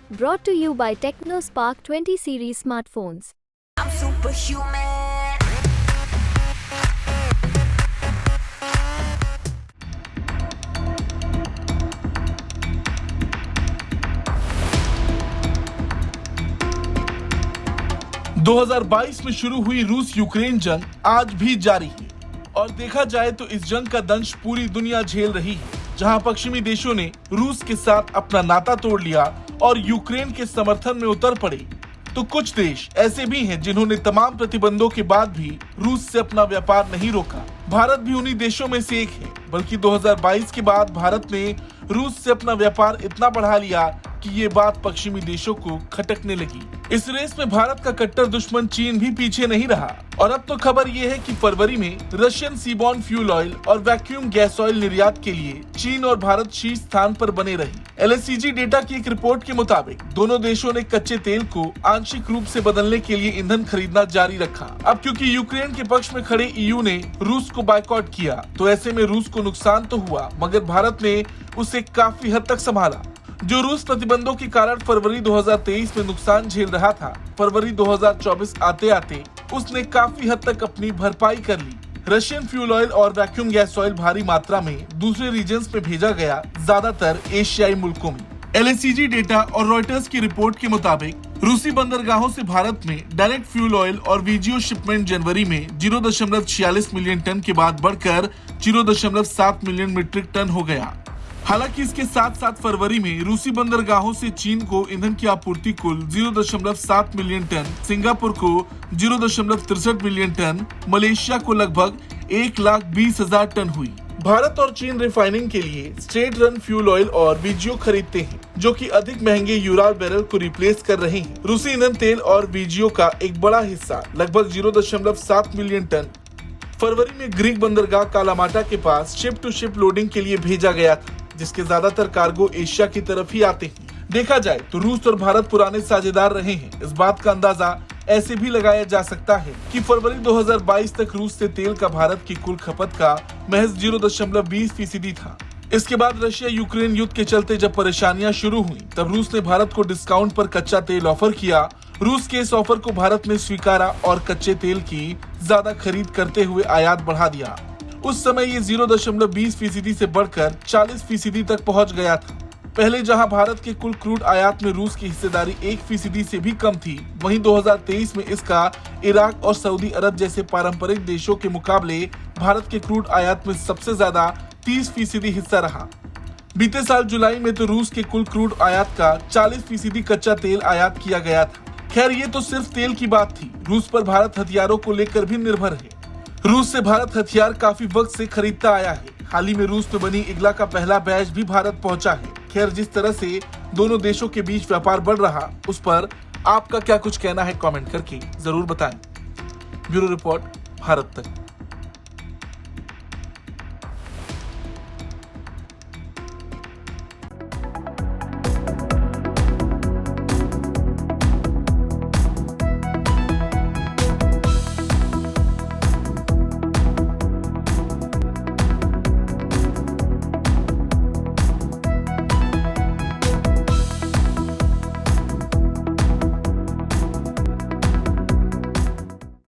Brought to you by TechnoSpark 20 series smartphones. I'm superhuman. 2022 में शुरू हुई रूस यूक्रेन जंग आज भी जारी है और देखा जाए तो इस जंग का दंश पूरी दुनिया झेल रही है, जहां पश्चिमी देशों ने रूस के साथ अपना नाता तोड़ लिया और यूक्रेन के समर्थन में उतर पड़े, तो कुछ देश ऐसे भी हैं जिन्होंने तमाम प्रतिबंधों के बाद भी रूस से अपना व्यापार नहीं रोका। भारत भी उन्हीं देशों में से एक है, बल्कि 2022 के बाद भारत ने रूस से अपना व्यापार इतना बढ़ा लिया कि ये बात पश्चिमी देशों को खटकने लगी। इस रेस में भारत का कट्टर दुश्मन चीन भी पीछे नहीं रहा और अब तो खबर ये है कि फरवरी में रशियन सीबॉर्न फ्यूल ऑयल और वैक्यूम गैस ऑयल निर्यात के लिए चीन और भारत शीर्ष स्थान पर बने रही। LSEG डेटा की एक रिपोर्ट के मुताबिक दोनों देशों ने कच्चे तेल को आंशिक रूप से बदलने के लिए ईंधन खरीदना जारी रखा। अब क्योंकि यूक्रेन के पक्ष में खड़े EU ने रूस को बायकॉट किया, तो ऐसे में रूस को नुकसान तो हुआ, मगर भारत ने उसे काफी हद तक संभाला। जो रूस प्रतिबंधों के कारण फरवरी 2023 में नुकसान झेल रहा था, फरवरी 2024 आते आते उसने काफी हद तक अपनी भरपाई कर ली। रशियन फ्यूल ऑयल और वैक्यूम गैस ऑयल भारी मात्रा में दूसरे रीजन्स में भेजा गया, ज्यादातर एशियाई मुल्कों में। LSEG डेटा और रॉयटर्स की रिपोर्ट के मुताबिक रूसी बंदरगाहों से भारत में डायरेक्ट फ्यूल ऑयल और VGO शिपमेंट जनवरी में 0.46 मिलियन टन के बाद बढ़कर 0.7 मिलियन मीट्रिक टन हो गया। हालांकि इसके साथ साथ फरवरी में रूसी बंदरगाहों से चीन को ईंधन की आपूर्ति कुल 0.7 मिलियन टन, सिंगापुर को 0.63 मिलियन टन, मलेशिया को लगभग 1,20,000 टन हुई। भारत और चीन रिफाइनिंग के लिए स्ट्रेट रन फ्यूल ऑयल और VGO खरीदते हैं, जो कि अधिक महंगे यूराल बैरल को रिप्लेस कर रहे हैं। रूसी ईंधन तेल और VGO का एक बड़ा हिस्सा लगभग 0.7 मिलियन टन फरवरी में ग्रीक बंदरगाह कालामाटा के पास शिप टू शिप लोडिंग के लिए भेजा गया था, जिसके ज्यादातर कार्गो एशिया की तरफ ही आते हैं। देखा जाए तो रूस और भारत पुराने साझेदार रहे हैं। इस बात का अंदाजा ऐसे भी लगाया जा सकता है कि फरवरी 2022 तक रूस से तेल का भारत की कुल खपत का महज 0.20% था। इसके बाद रशिया यूक्रेन युद्ध के चलते जब परेशानियां शुरू हुई, तब रूस ने भारत को डिस्काउंट पर कच्चा तेल ऑफर किया। रूस के इस ऑफर को भारत ने स्वीकारा और कच्चे तेल की ज्यादा खरीद करते हुए आयात बढ़ा दिया। उस समय ये 0.20% से बढ़कर 40% तक पहुंच गया था। पहले जहां भारत के कुल क्रूड आयात में रूस की हिस्सेदारी 1% से भी कम थी, वहीं 2023 में इसका इराक और सऊदी अरब जैसे पारंपरिक देशों के मुकाबले भारत के क्रूड आयात में सबसे ज्यादा 30% हिस्सा रहा। बीते साल जुलाई में तो रूस के कुल क्रूड आयात का 40% कच्चा तेल आयात किया गया था। खैर, ये तो सिर्फ तेल की बात थी। रूस पर भारत हथियारों को लेकर भी निर्भर है। रूस से भारत हथियार काफी वक्त से खरीदता आया है। हाल ही में रूस में बनी इग्ला का पहला बैच भी भारत पहुंचा है। खैर, जिस तरह से दोनों देशों के बीच व्यापार बढ़ रहा, उस पर आपका क्या कुछ कहना है, कमेंट करके जरूर बताएं। ब्यूरो रिपोर्ट, भारत तक।